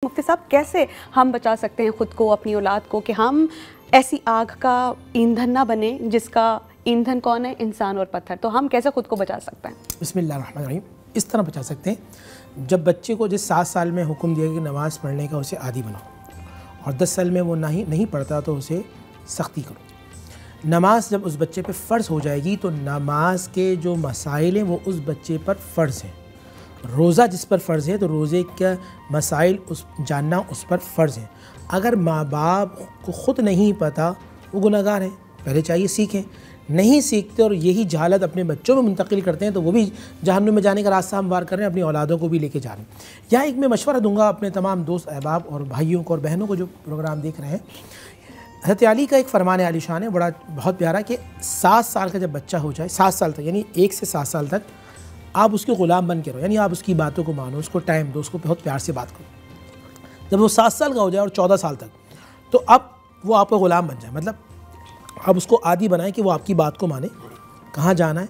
मुफ्ती साहब, कैसे हम बचा सकते हैं ख़ुद को, अपनी औलाद को, कि हम ऐसी आग का ईंधन ना बने जिसका ईंधन कौन है? इंसान और पत्थर। तो हम कैसे ख़ुद को बचा सकते हैं? बिस्मिल्लाहिर्रहमानिर्रहीम। इस तरह बचा सकते हैं, जब बच्चे को जिस 7 साल में हुक्म दिया कि नमाज़ पढ़ने का उसे आदी बनाओ और 10 साल में वो नहीं पढ़ता तो उसे सख्ती करो। नमाज जब उस बच्चे पे फ़र्ज़ हो जाएगी तो नमाज के जो मसाइल हैं वो उस बच्चे पर फ़र्ज़ हैं। रोज़ा जिस पर फ़र्ज़ है तो रोज़े का मसाइल जानना उस पर फ़र्ज़ है। अगर माँ बाप को ख़ुद नहीं पता वो गुनहगार हैं, पहले चाहिए सीखें। नहीं सीखते और यही जहालत अपने बच्चों में मुंतकिल करते हैं तो वो भी जहन्नुम में जाने का रास्ता हमवार कर रहे हैं, अपनी औलादों को भी लेके जा रहे हैं। यहाँ एक मैं मशवरा दूंगा अपने तमाम दोस्त अहबाब और भाइयों को और बहनों को जो प्रोग्राम देख रहे हैं। हज़रत अली का एक फ़रमान आलिशान है, बहुत प्यारा, कि 7 साल का जब बच्चा हो जाए, 7 साल तक, यानी 1 से 7 साल तक आप उसके ग़ुलाम बन के रहो, यानी आप उसकी बातों को मानो, उसको टाइम दो, उसको बहुत प्यार से बात करो। जब वो 7 साल का हो जाए और 14 साल तक, तो अब वो आपका ग़ुलाम बन जाए, मतलब आप उसको आदी बनाएं कि वो आपकी बात को माने। कहाँ जाना है,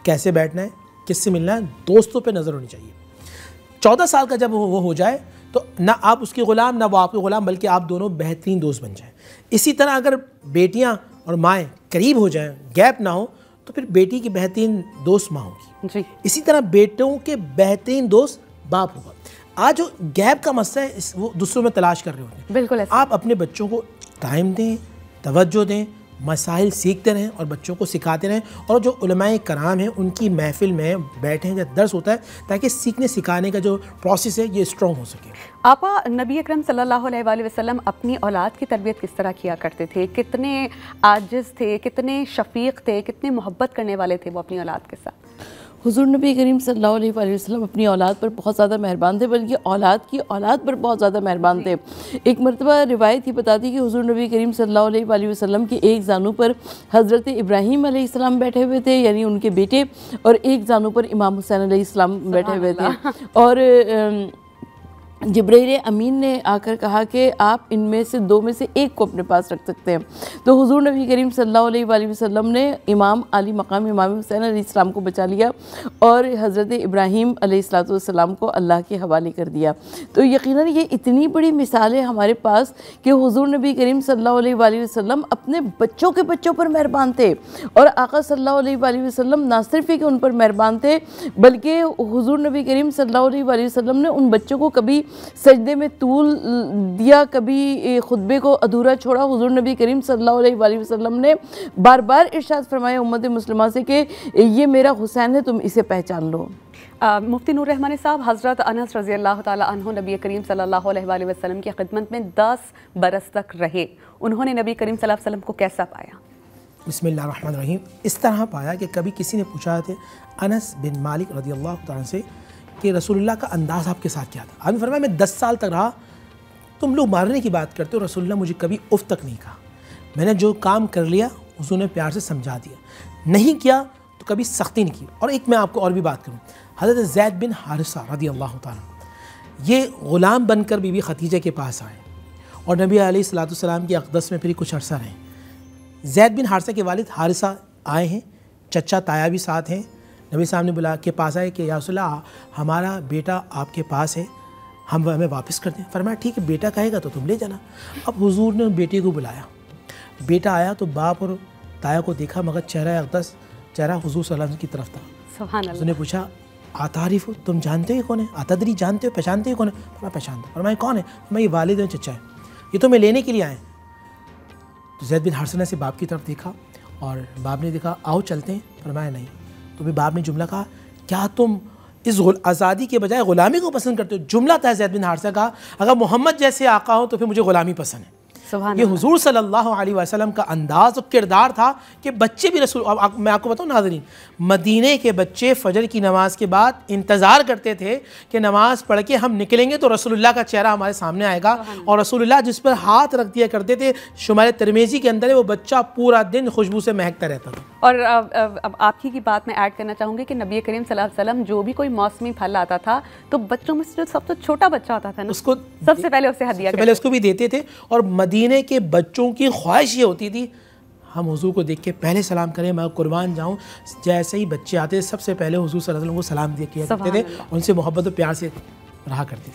कैसे बैठना है, किससे मिलना है, दोस्तों पे नज़र होनी चाहिए। 14 साल का जब वो हो जाए तो ना आप उसके ग़ुलाम ना वो आपके ग़ुलाम, बल्कि आप दोनों बेहतरीन दोस्त बन जाएं। इसी तरह अगर बेटियां और माएँ करीब हो जाएं, गैप ना हो, तो फिर बेटी की बेहतरीन दोस्त माँ होगी जी। इसी तरह बेटों के बेहतरीन दोस्त बाप होगा। आज जो गैप का मसला है वो दूसरों में तलाश कर रहे होते हैं। बिल्कुल ऐसा। आप अपने बच्चों को टाइम दें, तवज्जो दें, मसाइल सीखते रहें और बच्चों को सिखाते रहें, और जो उलमाए कराम हैं उनकी महफिल में बैठें जब दर्स होता है, ताकि सीखने सिखाने का जो प्रोसेस है ये स्ट्रॉन्ग हो सके। आपा, नबी अकरम सल्लल्लाहु अलैहि वसल्लम अपनी औलाद की तरबियत किस तरह किया करते थे? कितने आजिज़ थे, कितने शफ़ीक़ थे, कितने मोहब्बत करने वाले थे वो अपनी औलाद के साथ? हुज़ूर नबी करीम सल्लल्लाहु अलैहि वसल्लम अपनी औलाद पर बहुत ज़्यादा मेहरबान थे, बल्कि औलाद की औलाद पर बहुत ज़्यादा मेहरबान थे। एक मरतबा रिवायत ही बताती कि हुज़ूर नबी करीम सल्लल्लाहु अलैहि वसल्लम के एक जानू पर हज़रत इब्राहीम अलैहिस्सलाम बैठे हुए थे, यानी उनके बेटे, और एक जानू पर इमाम हुसैन अलैहिस्सलाम बैठे हुए थे। और जिब्रील अमीन ने आकर कहा कि आप इनमें से 2 में से एक को अपने पास रख सकते हैं। तो हुज़ूर नबी करीम सल्लल्लाहु अलैहि वसल्लम ने इमाम आली मकाम इमाम हुसैन अलैहिस्सलाम को बचा लिया और हज़रत इब्राहीम अलैहिस्सलाम को अल्लाह के हवाले कर दिया। तो यकीनन ये इतनी बड़ी मिसाल है हमारे पास कि हुज़ूर नबी करीम सल्लल्लाहु अलैहि वसल्लम अपने बच्चों के बच्चों पर मेहरबान थे, और आका सल्लल्लाहु अलैहि वसल्लम ना सिर्फ ही कि उन पर मेहरबान थे, बल्कि हुज़ूर नबी करीम सल्लल्लाहु अलैहि वसल्लम ने उन बच्चों को कभी सजदे में तूल दिया, कभी खुतबे को अधूरा छोड़ा। हुज़ूर नबी करीम सल्लल्लाहु अलैहि वसल्लम ने बार बार इरशाद फरमाया उम्मत मुस्लिमा से कि ये मेरा हुसैन है, तुम इसे पहचान लो। मुफ्ती नूर रहमानी साहब, हज़रत अनस रज़ी अल्लाह ताला अन्हु नबी करीम सल्लल्लाहु अलैहि वसल्लम की खिदमत में 10 बरस तक रहे। उन्होंने नबी करीम सल्लल्लाहु अलैहि वसल्लम को कैसा पाया? बिस्मिल्लाहिर्रहमानिर्रहीम। इस तरह पाया कि कभी किसी ने पूछा था अनस बिन मालिक रज़ियल्लाहु ताला से कि रसूलुल्लाह का अंदाज़ आपके साथ क्या था? आपने फरमाया मैं 10 साल तक रहा। तुम लोग मारने की बात करते हो, रसूलुल्लाह मुझे कभी उफ़ तक नहीं कहा। मैंने जो काम कर लिया हुज़ूर ने प्यार से समझा दिया, नहीं किया तो कभी सख्ती नहीं की। और एक मैं आपको और भी बात करूँ, हज़रत ज़ैद बिन हारिसा रज़ियल्लाहु ताला, ये ग़ुलाम बनकर बीबी खदीजा के पास आए और नबी अलैहिस्सलाम की अक़दस में फिर कुछ अरसा रहे। ज़ैद बिन हारिसा के वालिद हारिसा आए हैं, चचा ताया भी साथ हैं। नबी साहब ने बुला के पास आए कि या रसूलल्लाह, हमारा बेटा आपके पास है, हम हमें वापस कर दें। फरमाया ठीक है, बेटा कहेगा तो तुम ले जाना। अब हुजूर ने बेटे को बुलाया, बेटा आया तो बाप और ताया को देखा, मगर चेहरा अक़दस चेहरा हुजूर सल्लल्लाहु अलैहि वसल्लम की तरफ था। सुभान अल्लाह। उसने पूछा आतारिफ, तुम जानते हो कौन है? आतदरी, जानते हो, पहचानते हो कौन है? फरमाया पहचानता। फरमाया कौन है? मैं ये वालिद हैं, चचा है, ये तो मैं लेने के लिए आए। तो ज़ैद बिन हारिसा से बाप की तरफ देखा और बाप ने देखा आओ चलते हैं। फरमाया नहीं। तो भी बाप ने जुमला कहा, क्या तुम इस आज़ादी के बजाय ग़ुलामी को पसंद करते हो? जुमला था ज़ैद बिन हारिसा का, अगर मोहम्मद जैसे आका हो तो फिर मुझे ग़ुलामी पसंद है। ये हुजूर सल्लल्लाहु अलैहि वसल्लम का अंदाज़ और किरदार था कि बच्चे भी रसूल, मैं आपको बताऊँ नाज़रीन, मदीने के बच्चे फजर की नमाज़ के बाद इंतज़ार करते थे कि नमाज़ पढ़ के हम निकलेंगे तो रसूलुल्लाह का चेहरा हमारे सामने आएगा, और रसूलुल्लाह जिस पर हाथ रख दिया करते थे, शुमार तिरमिज़ी के अंदर है, वो बच्चा पूरा दिन खुशबू से महकता रहता था। और अब आपकी की बात मैं ऐड करना चाहूँगी कि नबी करीम सल्लल्लाहु अलैहि वसल्लम जो भी कोई मौसमी फल आता था तो बच्चों में से जो सबसे छोटा बच्चा होता था ना, उसको सबसे पहले उसे हदिया पहले उसको भी देते थे। और मदीने के बच्चों की ख्वाहिश ये होती थी हम हुजूर को देख के पहले सलाम करें, मैं कुर्बान जाऊँ। जैसे ही बच्चे आते सबसे पहले हुजूर सल्लल्लाहु अलैहि वसल्लम को सलाम दिया किया करते थे, उनसे मोहब्बत और प्यार से रहा करते थे।